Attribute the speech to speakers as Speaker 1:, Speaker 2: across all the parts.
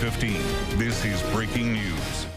Speaker 1: 15, this is breaking news.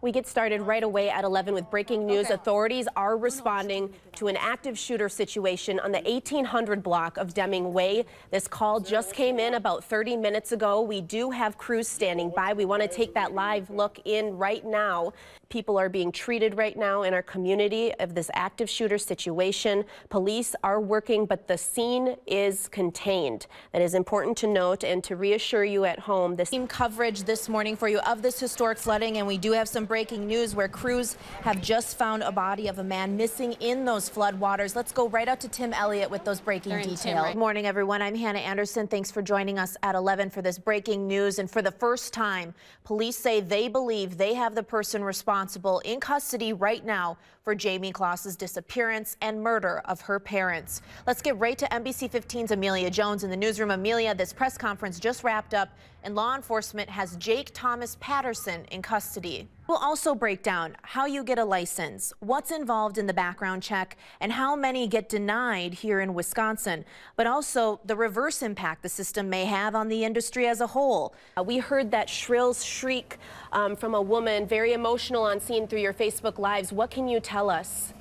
Speaker 2: We get started right away at 11 with breaking news. Okay. Authorities are responding to an active shooter situation on the 1800 block of Deming Way. This call just came in about 30 minutes ago. We do have crews standing by. We want to take that live look in right now. People are being treated right now in our community of this active shooter situation. Police are working, but the scene is contained. That is important to note and to reassure you at home. This team coverage this morning for you of this historic flooding, and we do have some breaking news where crews have just found a body of a man missing in those flood waters. Let's go right out to Tim Elliott with those breaking details. Good morning, everyone. I'm Hannah Anderson. Thanks for joining us at 11 for this breaking news. And for the first time, police say they believe they have the person responsible in custody right now for Jamie Kloss's disappearance and murder of her parents. Let's get right to NBC 15's Amelia Jones in the newsroom. Amelia, this press conference just wrapped up and law enforcement has Jake Thomas Patterson in custody. We'll also break down how you get a license, what's involved in the background check, and how many get denied here in Wisconsin, but also the reverse impact the system may have on the industry as a whole. We heard that shrill shriek from a woman, very emotional on scene through your Facebook Lives. What can you tell us?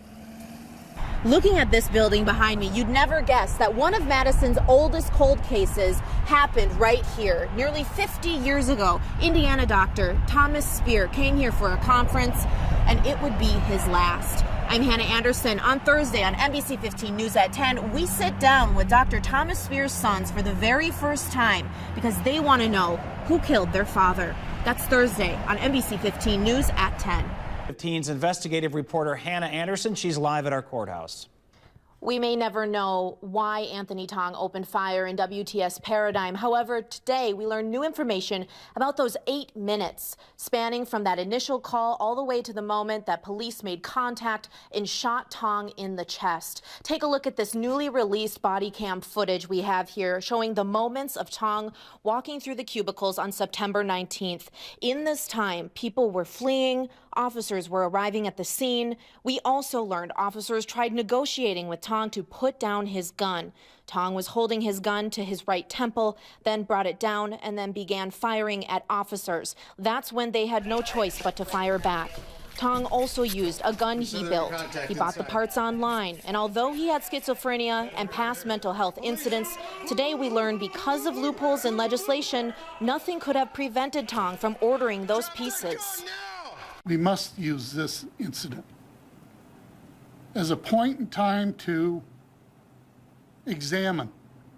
Speaker 2: Looking at this building behind me, you'd never guess that one of Madison's oldest cold cases happened right here. Nearly 50 years ago, Indiana doctor Thomas Spear came here for a conference, and it would be his last. I'm Hannah Anderson. On Thursday on NBC 15 News at 10, we sit down with Dr. Thomas Spear's sons for the very first time because they want to know who killed their father. That's Thursday on NBC 15 News at 10.
Speaker 3: 15's investigative reporter Hannah Anderson. She's live at our courthouse.
Speaker 2: We may never know why Anthony Tong opened fire in WTS Paradigm. However, today we learned new information about those 8 minutes spanning from that initial call all the way to the moment that police made contact and shot Tong in the chest. Take a look at this newly released body cam footage we have here showing the moments of Tong walking through the cubicles on September 19th. In this time, people were fleeing. Officers were arriving at the scene. We also learned officers tried negotiating with Tong to put down his gun. Tong was holding his gun to his right temple, then brought it down and then began firing at officers. That's when they had no choice but to fire back. Tong also used a gun he built. He bought the parts online, and although he had schizophrenia and past mental health incidents, today we learned because of loopholes in legislation, nothing could have prevented Tong from ordering those pieces.
Speaker 4: We must use this incident as a point in time to examine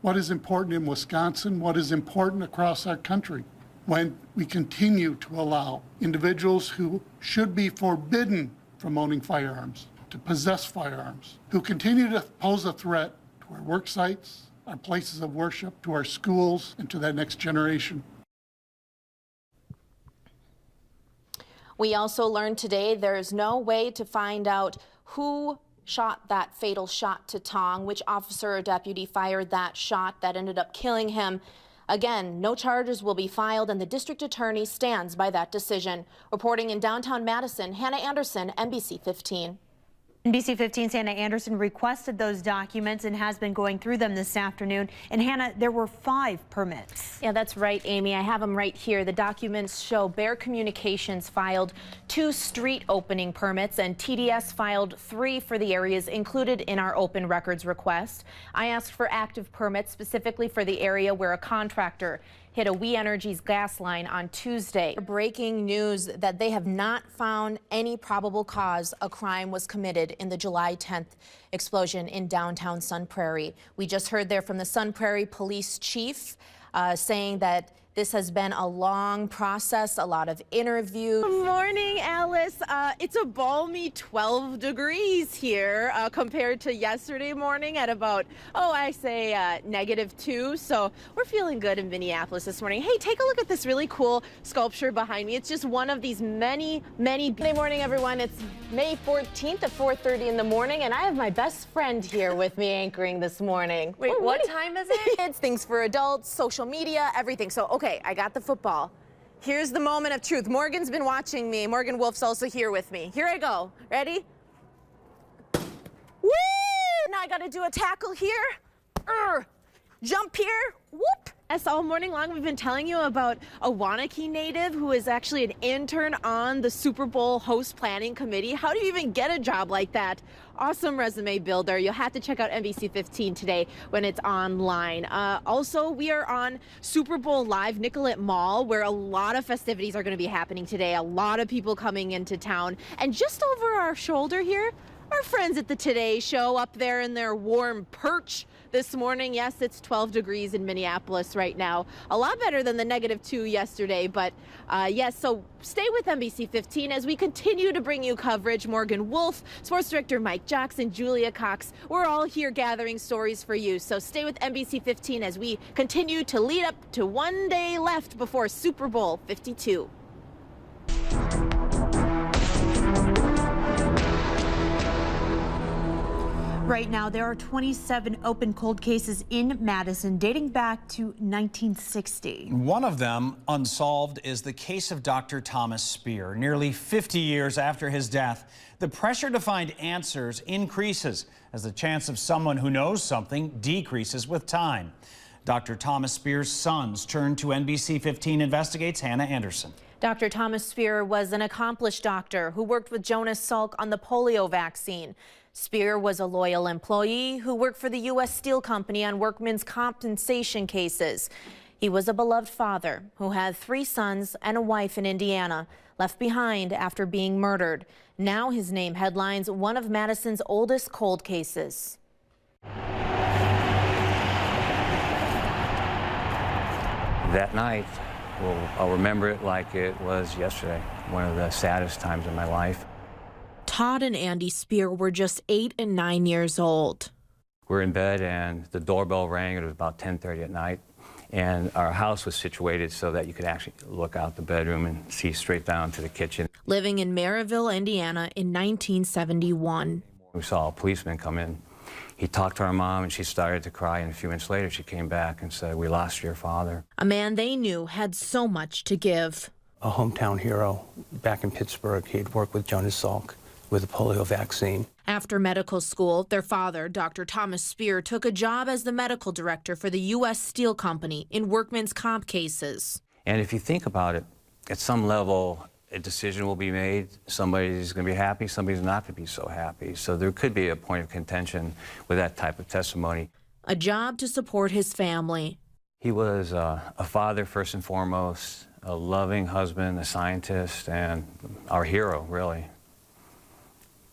Speaker 4: what is important in Wisconsin, what is important across our country when we continue to allow individuals who should be forbidden from owning firearms to possess firearms, who continue to pose a threat to our work sites, our places of worship, to our schools, and to that next generation.
Speaker 2: We also learned today there's no way to find out who shot that fatal shot to Tong, which officer or deputy fired that shot that ended up killing him. Again, no charges will be filed, and the district attorney stands by that decision. Reporting in downtown Madison, Hannah Anderson, NBC 15.
Speaker 5: NBC 15's Hannah Anderson requested those documents and has been going through them this afternoon. And Hannah, there were 5 permits.
Speaker 2: Yeah, that's right, Amy. I have them right here. The documents show Bear Communications filed 2 street opening permits, and TDS filed 3 for the areas included in our open records request. I asked for active permits specifically for the area where a contractor hit a We Energies gas line on Tuesday. Breaking news that they have not found any probable cause a crime was committed in the July 10th explosion in downtown Sun Prairie. We just heard there from the Sun Prairie Police Chief saying that this has been a long process, a lot of interviews.
Speaker 6: Good morning, Alice. It's a balmy 12 degrees here compared to yesterday morning at about, -2. So we're feeling good in Minneapolis this morning. Hey, take a look at this really cool sculpture behind me. It's just one of these many. Good morning, everyone. It's May 14th at 4:30 in the morning, and I have my best friend here with me anchoring this morning.
Speaker 2: Wait, what time is it?
Speaker 6: It's things for adults, social media, everything. So, okay, I got the football. Here's the moment of truth. Morgan's been watching me. Morgan Wolf's also here with me. Here I go. Ready? Woo! Now I got to do a tackle here. Jump here. Whoop. Yes, all morning long we've been telling you about a Wanakee native who is actually an intern on the Super Bowl host planning committee. How do you even get a job like that? Awesome resume builder. You'll have to check out NBC 15 today when it's online. Also, we are on Super Bowl Live, Nicollet Mall, where a lot of festivities are going to be happening today. A lot of people coming into town. And just over our shoulder here, our friends at the Today Show up there in their warm perch this morning. Yes, it's 12 degrees in Minneapolis right now. A lot better than the -2 yesterday. But yes, so stay with NBC 15 as we continue to bring you coverage. Morgan Wolf, Sports Director Mike Jackson, Julia Cox. We're all here gathering stories for you. So stay with NBC 15 as we continue to lead up to one day left before Super Bowl 52.
Speaker 5: Right now, there are 27 open cold cases in Madison dating back to 1960.
Speaker 3: One of them, unsolved, is the case of Dr. Thomas Spear. Nearly 50 years after his death, the pressure to find answers increases as the chance of someone who knows something decreases with time. Dr. Thomas Spear's sons turn to NBC 15 Investigates' Hannah Anderson.
Speaker 2: Dr. Thomas Spear was an accomplished doctor who worked with Jonas Salk on the polio vaccine. Spear was a loyal employee who worked for the U.S. Steel Company on workmen's compensation cases. He was a beloved father who had 3 sons and a wife in Indiana, left behind after being murdered. Now his name headlines one of Madison's oldest cold cases.
Speaker 7: That night, I'll remember it like it was yesterday, one of the saddest times in my life.
Speaker 2: Todd and Andy Spear were just 8 and 9 years old.
Speaker 7: We're in bed and the doorbell rang. It was about 10:30 at night. And our house was situated so that you could actually look out the bedroom and see straight down to the kitchen.
Speaker 2: Living in Maryville, Indiana in 1971.
Speaker 7: We saw a policeman come in. He talked to our mom and she started to cry, and a few minutes later she came back and said, "We lost your father."
Speaker 2: A man they knew had so much to give.
Speaker 8: A hometown hero back in Pittsburgh. He'd worked with Jonas Salk with the polio vaccine.
Speaker 2: After medical school, their father, Dr. Thomas Spear, took a job as the medical director for the U.S. Steel Company in workmen's comp cases.
Speaker 7: And if you think about it, at some level, a decision will be made. Somebody's going to be happy, somebody's not going to be so happy. So there could be a point of contention with that type of testimony.
Speaker 2: A job to support his family.
Speaker 7: He was a father first and foremost, a loving husband, a scientist, and our hero, really.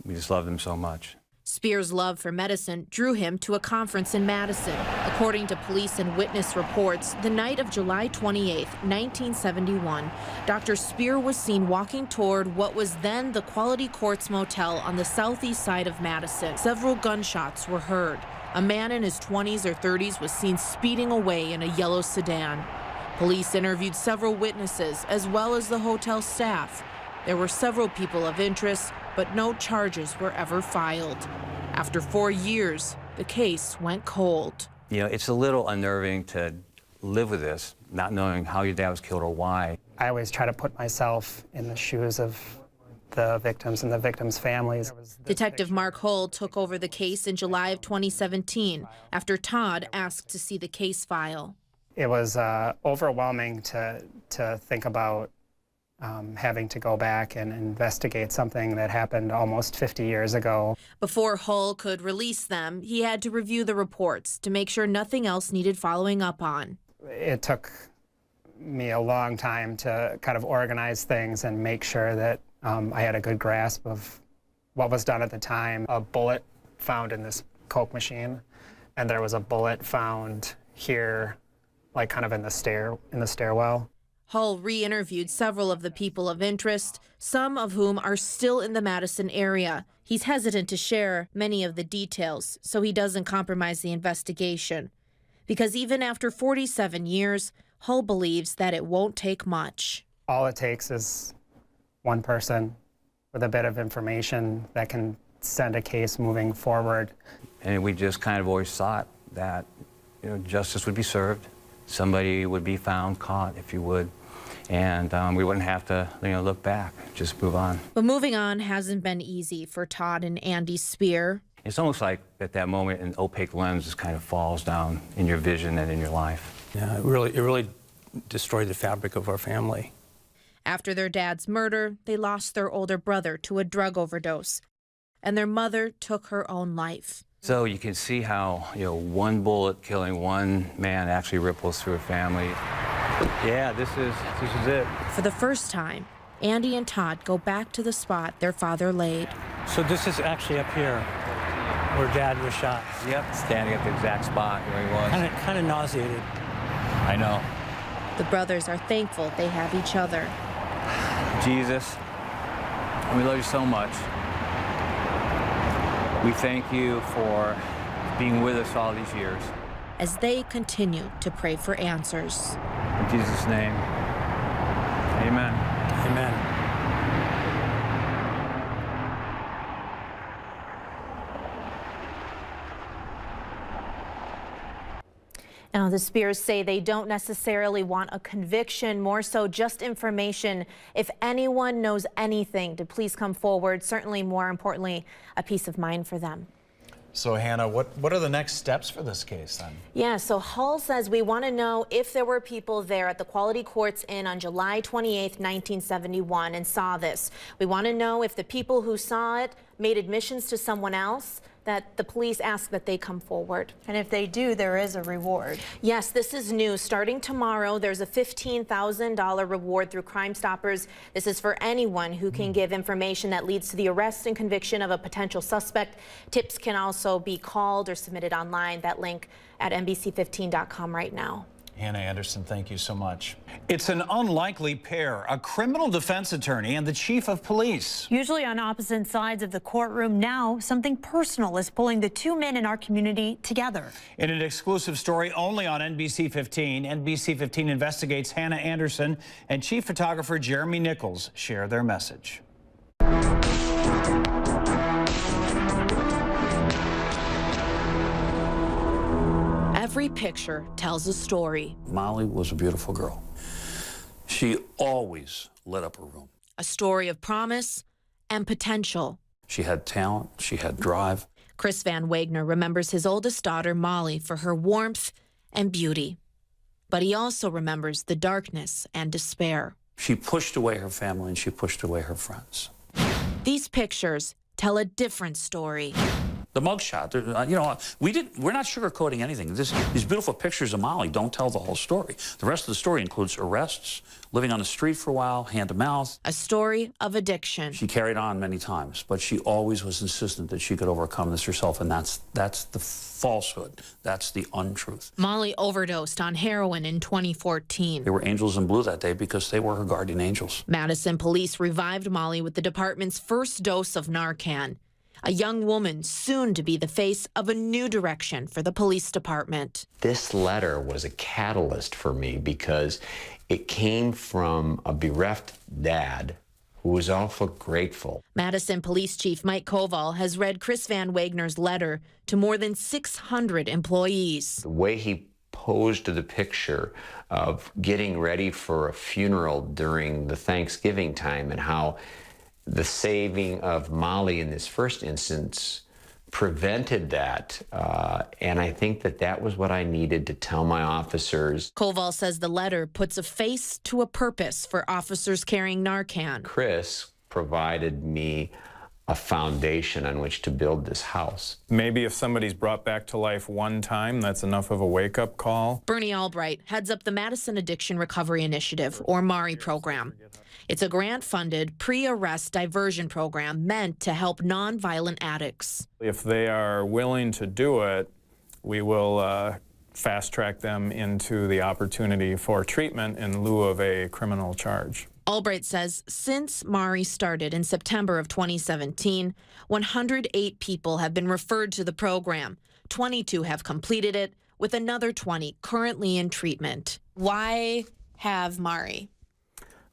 Speaker 7: We just loved him so much.
Speaker 2: Spear's love for medicine drew him to a conference in Madison. According to police and witness reports, the night of July 28, 1971, Dr. Spear was seen walking toward what was then the Quality Courts Motel on the southeast side of Madison. Several gunshots were heard. A man in his 20s or 30s was seen speeding away in a yellow sedan. Police interviewed several witnesses as well as the hotel staff. There were several people of interest, but no charges were ever filed. After 4 years, the case went cold.
Speaker 7: You know, it's a little unnerving to live with this, not knowing how your dad was killed or why.
Speaker 9: I always try to put myself in the shoes of the victims and the victims' families.
Speaker 2: Detective Mark Hull took over the case in July of 2017 after Todd asked to see the case file.
Speaker 9: It was overwhelming to think about having to go back and investigate something that happened almost 50 years ago.
Speaker 2: Before Hull could release them, he had to review the reports to make sure nothing else needed following up on.
Speaker 9: It took me a long time to kind of organize things and make sure that I had a good grasp of what was done at the time. A bullet found in this Coke machine, and there was a bullet found here, like kind of in the stairwell.
Speaker 2: Hull re-interviewed several of the people of interest, some of whom are still in the Madison area. He's hesitant to share many of the details so he doesn't compromise the investigation. Because even after 47 years, Hull believes that it won't take much.
Speaker 9: All it takes is one person with a bit of information that can send a case moving forward.
Speaker 7: And we just kind of always thought that, you know, justice would be served. Somebody would be found, caught, if you would, and we wouldn't have to, look back, just move on.
Speaker 2: But moving on hasn't been easy for Todd and Andy Spear.
Speaker 7: It's almost like at that moment an opaque lens just kind of falls down in your vision and in your life.
Speaker 8: Yeah, it really destroyed the fabric of our family.
Speaker 10: After their dad's murder, they lost their older brother to a drug overdose, and their mother took her own life.
Speaker 7: So you can see how, one bullet killing one man actually ripples through a family. Yeah, this is it.
Speaker 10: For the first time, Andy and Todd go back to the spot their father laid.
Speaker 8: So this is actually up here where Dad was shot.
Speaker 7: Yep, standing at the exact spot where he was.
Speaker 8: Kind of nauseated.
Speaker 7: I know.
Speaker 10: The brothers are thankful they have each other.
Speaker 7: Jesus, we love you so much. We thank you for being with us all these years.
Speaker 10: As they continue to pray for answers.
Speaker 7: In Jesus' name, amen.
Speaker 8: Amen.
Speaker 5: Now, the Spears say they don't necessarily want a conviction, more so just information. If anyone knows anything, to please come forward. Certainly, more importantly, a peace of mind for them.
Speaker 3: So, Hannah, what are the next steps for this case then?
Speaker 5: Yeah, so Hull says we want to know if there were people there at the Quality Courts Inn on July 28th, 1971 and saw this. We want to know if the people who saw it made admissions to someone else, that the police ask that they come forward.
Speaker 11: And if they do, there is a reward.
Speaker 5: Yes, this is new. Starting tomorrow, there's a $15,000 reward through Crime Stoppers. This is for anyone who can give information that leads to the arrest and conviction of a potential suspect. Tips can also be called or submitted online. That link at NBC15.com right now.
Speaker 3: Hannah Anderson, thank you so much. It's an unlikely pair, a criminal defense attorney and the chief of police.
Speaker 5: Usually on opposite sides of the courtroom, now something personal is pulling the two men in our community together.
Speaker 3: In an exclusive story only on NBC 15, NBC 15 Investigates Hannah Anderson and chief photographer Jeremy Nichols share their message.
Speaker 10: Every picture tells a story.
Speaker 12: Molly was a beautiful girl. She always lit up her room.
Speaker 10: A story of promise and potential.
Speaker 12: She had talent, she had drive.
Speaker 10: Chris Van Wagner remembers his oldest daughter, Molly, for her warmth and beauty. But he also remembers the darkness and despair.
Speaker 12: She pushed away her family and she pushed away her friends.
Speaker 10: These pictures tell a different story.
Speaker 12: The mugshot, we're not sugarcoating anything. These beautiful pictures of Molly don't tell the whole story. The rest of the story includes arrests, living on the street for a while, hand to mouth.
Speaker 10: A story of addiction.
Speaker 12: She carried on many times, but she always was insistent that she could overcome this herself, and that's the falsehood. That's the untruth.
Speaker 10: Molly overdosed on heroin in 2014.
Speaker 12: They were angels in blue that day because they were her guardian angels.
Speaker 10: Madison police revived Molly with the department's first dose of Narcan. A young woman soon to be the face of a new direction for the police department.
Speaker 13: This letter was a catalyst for me because it came from a bereft dad who was awful grateful.
Speaker 10: Madison Police Chief Mike Koval has read Chris Van Wagner's letter to more than 600 employees.
Speaker 13: The way he posed the picture of getting ready for a funeral during the Thanksgiving time and how the saving of Molly in this first instance prevented that, and I think that was what I needed to tell my officers.
Speaker 10: Koval says the letter puts a face to a purpose for officers carrying Narcan.
Speaker 13: Chris provided me a foundation on which to build this house.
Speaker 14: Maybe if somebody's brought back to life one time, that's enough of a wake-up call.
Speaker 10: Bernie Albright heads up the Madison Addiction Recovery Initiative, or MARI program. It's a grant-funded, pre-arrest diversion program meant to help nonviolent addicts.
Speaker 14: If they are willing to do it, we will fast-track them into the opportunity for treatment in lieu of a criminal charge.
Speaker 10: Albright says since MARI started in September of 2017, 108 people have been referred to the program. 22 have completed it, with another 20 currently in treatment. Why have MARI?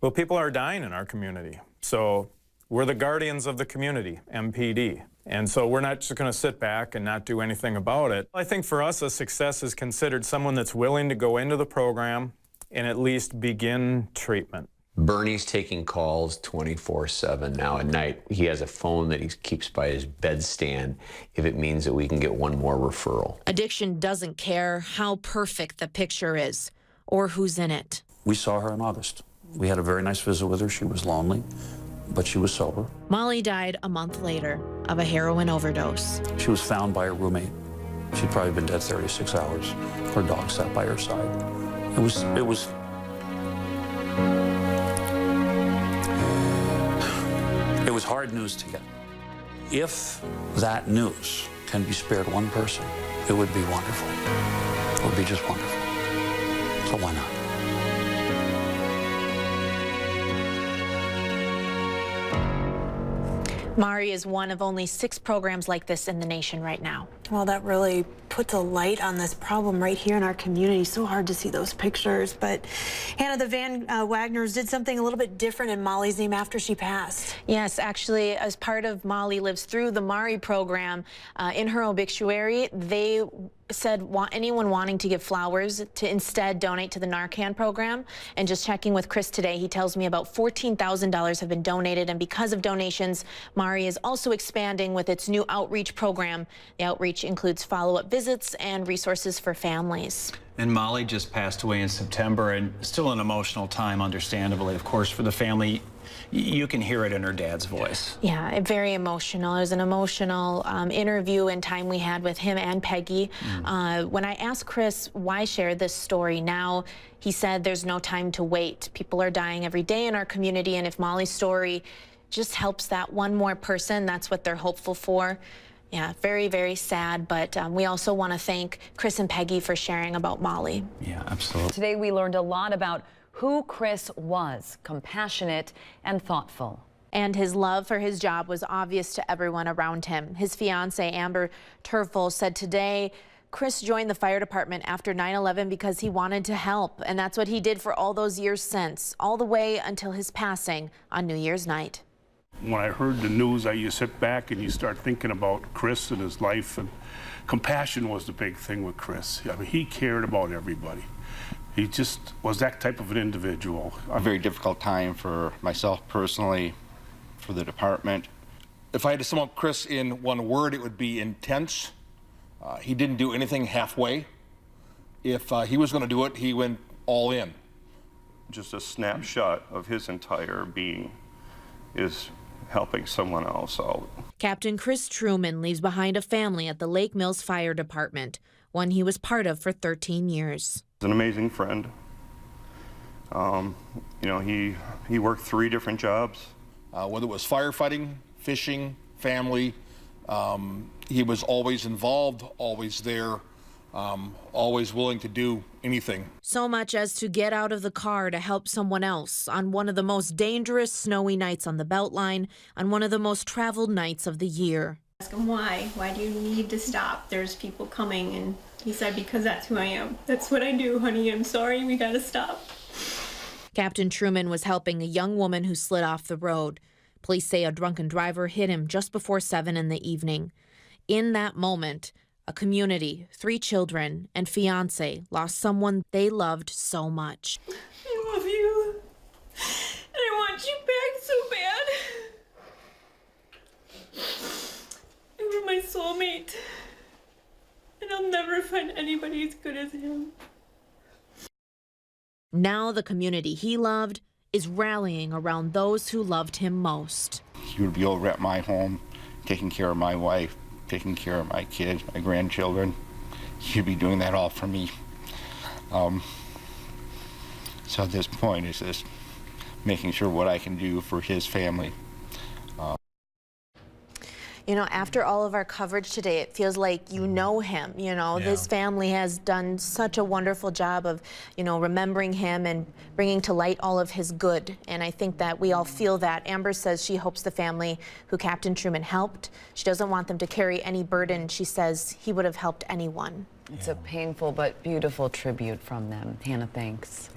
Speaker 14: Well, people are dying in our community. So we're the guardians of the community, MPD. And so we're not just going to sit back and not do anything about it. I think for us, a success is considered someone that's willing to go into the program and at least begin treatment.
Speaker 13: Bernie's taking calls 24/7 now at night. He has a phone that he keeps by his bedstand if it means that we can get one more referral.
Speaker 10: Addiction doesn't care how perfect the picture is or who's in it.
Speaker 12: We saw her in August. We had a very nice visit with her. She was lonely, but she was sober.
Speaker 10: Molly died a month later of a heroin overdose.
Speaker 12: She was found by her roommate. She'd probably been dead 36 hours. Her dog sat by her side. It was hard news to get. If that news can be spared one person, it would be wonderful. It would be just wonderful. So why not?
Speaker 5: Mari is one of only 6 programs like this in the nation right now.
Speaker 11: Well, that really puts a light on this problem right here in our community. So hard to see those pictures. But Hannah, the Van Wagners did something a little bit different in Molly's name after she passed.
Speaker 5: Yes, actually, as part of Molly Lives Through the Mari program, in her obituary, they said anyone wanting to give flowers to instead donate to the Narcan program. And just checking with Chris today, he tells me about $14,000 have been donated. And because of donations, Mari is also expanding with its new outreach program. The outreach includes follow-up visits and resources for families.
Speaker 3: And Molly just passed away in September, and still an emotional time, understandably, of course, for the family. You can hear it in her dad's voice.
Speaker 5: Yeah, very emotional. It was an emotional interview and time we had with him and Peggy. When I asked Chris why share this story now, he said there's no time to wait. People are dying every day in our community, and if Molly's story just helps that one more person, that's what they're hopeful for. Yeah, very, very sad, but we also want to thank Chris and Peggy for sharing about Molly.
Speaker 3: Yeah, absolutely.
Speaker 15: Today we learned a lot about who Chris was, compassionate and thoughtful.
Speaker 5: And his love for his job was obvious to everyone around him. His fiancee, Amber Turfel, said today Chris joined the fire department after 9/11 because he wanted to help. And that's what he did for all those years since, all the way until his passing on New Year's night.
Speaker 16: When I heard the news, you sit back and you start thinking about Chris and his life, and compassion was the big thing with Chris. I mean, he cared about everybody. He just was that type of an individual.
Speaker 17: A very difficult time for myself personally, for the department.
Speaker 18: If I had to sum up Chris in one word, it would be intense. He didn't do anything halfway. If he was going to do it, he went all in.
Speaker 19: Just a snapshot of his entire being is helping someone else out.
Speaker 10: Captain Chris Truman leaves behind a family at the Lake Mills Fire Department, one he was part of for 13 years.
Speaker 19: He's an amazing friend. You know, he worked 3 different jobs.
Speaker 18: Whether it was firefighting, fishing, family, he was always involved, always there, always willing to do anything.
Speaker 10: So much as to get out of the car to help someone else on one of the most dangerous snowy nights on the Beltline, on one of the most traveled nights of the year.
Speaker 20: Ask him why do you need to stop? There's people coming, and he said, because that's who I am. That's what I do, honey. I'm sorry, we gotta stop.
Speaker 10: Captain Truman was helping a young woman who slid off the road. Police say a drunken driver hit him just before 7 in the evening. In that moment, a community, 3 children, and fiancé lost someone they loved so much.
Speaker 20: I love you. And I want you back so bad. You were my soulmate. And I'll never find anybody as good as him.
Speaker 10: Now the community he loved is rallying around those who loved him most.
Speaker 17: He would be over at my home, taking care of my wife, taking care of my kids, my grandchildren. He'd be doing that all for me. So at this point, it's just making sure what I can do for his family.
Speaker 5: You know, after all of our coverage today, it feels like you know him. You know, this family has done such a wonderful job of, you know, remembering him and bringing to light all of his good. And I think that we all feel that. Amber says she hopes the family who Captain Truman helped, she doesn't want them to carry any burden. She says he would have helped anyone.
Speaker 15: It's a painful but beautiful tribute from them. Hannah, thanks.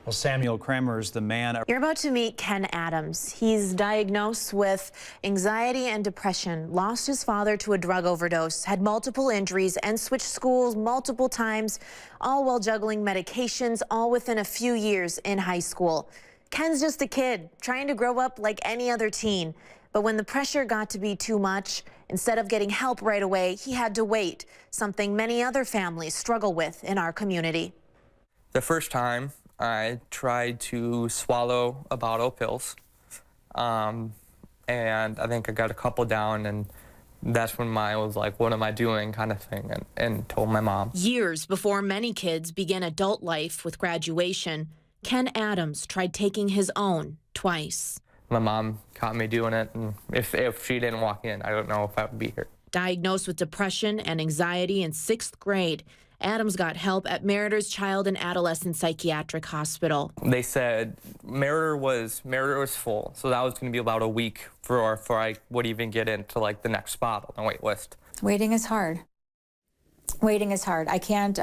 Speaker 3: Well, Samuel Kramer's the man.
Speaker 5: You're about to meet Ken Adams. He's diagnosed with anxiety and depression, lost his father to a drug overdose, had multiple injuries, and switched schools multiple times, all while juggling medications, all within a few years in high school. Ken's just a kid trying to grow up like any other teen. But when the pressure got to be too much, instead of getting help right away, he had to wait, something many other families struggle with in our community.
Speaker 21: The first time, I tried to swallow a bottle of pills, and I think I got a couple down, and that's when I was like, what am I doing kind of thing, and told my mom.
Speaker 10: Years before many kids begin adult life with graduation, Ken Adams tried taking his own twice.
Speaker 21: My mom caught me doing it, and if she didn't walk in, I don't know if I would be here.
Speaker 10: Diagnosed with depression and anxiety in 6th grade, Adams got help at Meritor's Child and Adolescent Psychiatric Hospital.
Speaker 21: They said Meritor was full, so that was going to be about a week before I would even get into like the next spot on the wait list.
Speaker 22: Waiting is hard. Waiting is hard. I can't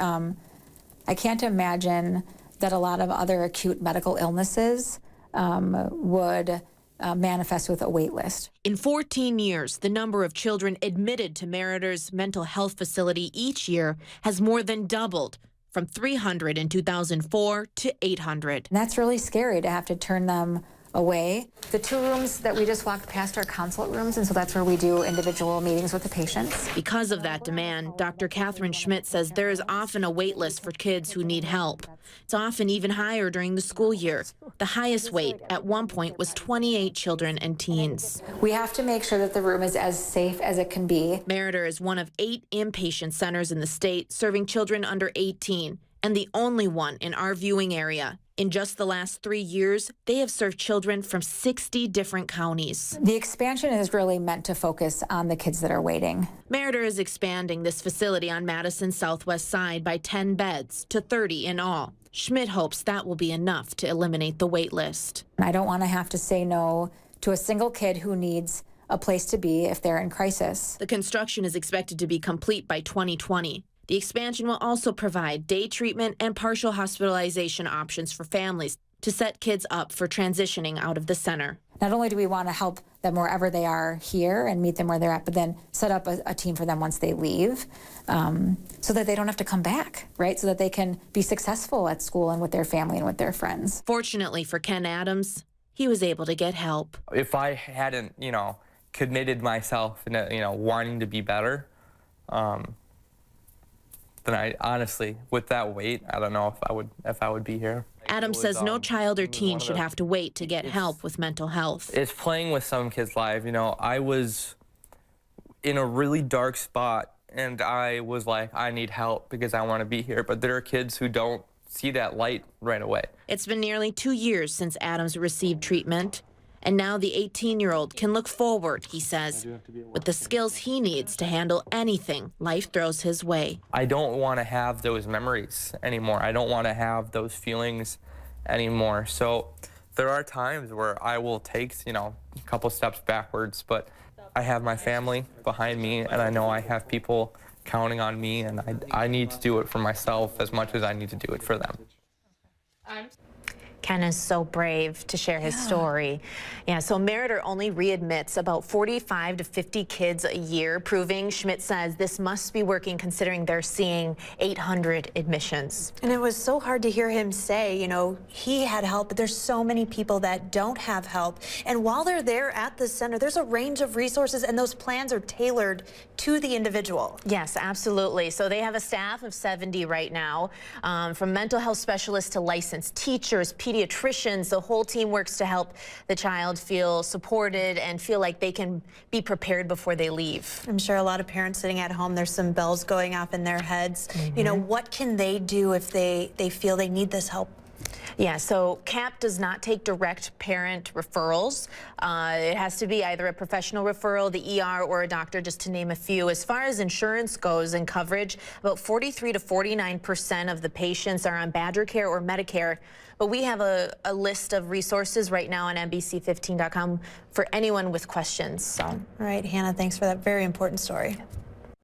Speaker 22: imagine that a lot of other acute medical illnesses would manifest with a wait list.
Speaker 10: In 14 years, the number of children admitted to Meritor's mental health facility each year has more than doubled, from 300 in 2004 to 800.
Speaker 22: And that's really scary to have to turn them away. The 2 rooms that we just walked past are consult rooms, and so that's where we do individual meetings with the patients.
Speaker 10: Because of that demand, Dr. Catherine Schmidt says there is often a wait list for kids who need help. It's often even higher during the school year. The highest wait at one point was 28 children and teens.
Speaker 22: We have to make sure that the room is as safe as it can be.
Speaker 10: Meritor is one of 8 inpatient centers in the state serving children under 18, and the only one in our viewing area. In just the last 3 years, they have served children from 60 different counties.
Speaker 22: The expansion is really meant to focus on the kids that are waiting.
Speaker 10: Meritor is expanding this facility on Madison's southwest side by 10 beds to 30 in all. Schmidt hopes that will be enough to eliminate the wait list.
Speaker 22: I don't want to have to say no to a single kid who needs a place to be if they're in crisis.
Speaker 10: The construction is expected to be complete by 2020. The expansion will also provide day treatment and partial hospitalization options for families to set kids up for transitioning out of the center.
Speaker 22: Not only do we want to help them wherever they are here and meet them where they're at, but then set up a team for them once they leave so that they don't have to come back, right? So that they can be successful at school and with their family and with their friends.
Speaker 10: Fortunately for Ken Adams, he was able to get help.
Speaker 21: If I hadn't, committed myself in, wanting to be better, then I honestly, with that wait, I don't know if I would be here.
Speaker 10: Adams says no child or teen should have to wait to get help with mental health.
Speaker 21: It's playing with some kids' lives. I was in a really dark spot, and I was like, I need help because I want to be here. But there are kids who don't see that light right away.
Speaker 10: It's been nearly 2 years since Adams received treatment. And now the 18-year-old can look forward, he says, with the skills he needs to handle anything life throws his way.
Speaker 21: I don't want to have those memories anymore. I don't want to have those feelings anymore. So there are times where I will take, a couple steps backwards, but I have my family behind me, and I know I have people counting on me, and I need to do it for myself as much as I need to do it for them.
Speaker 5: Ken is so brave to share his story. Yeah, so Meritor only readmits about 45 to 50 kids a year, proving, Schmidt says, this must be working considering they're seeing 800 admissions.
Speaker 11: And it was so hard to hear him say, he had help, but there's so many people that don't have help. And while they're there at the center, there's a range of resources, and those plans are tailored to the individual.
Speaker 5: Yes, absolutely. So they have a staff of 70 right now, from mental health specialists to licensed teachers, pediatricians. The whole team works to help the child feel supported and feel like they can be prepared before they leave.
Speaker 11: I'm sure a lot of parents sitting at home, there's some bells going off in their heads. What can they do if they feel they need this help?
Speaker 5: Yeah, so CAP does not take direct parent referrals. It has to be either a professional referral, the ER, or a doctor, just to name a few. As far as insurance goes and coverage, about 43 to 49% of the patients are on Badger Care or Medicare. But we have a list of resources right now on NBC15.com for anyone with questions. So.
Speaker 11: All right, Hannah, thanks for that very important story.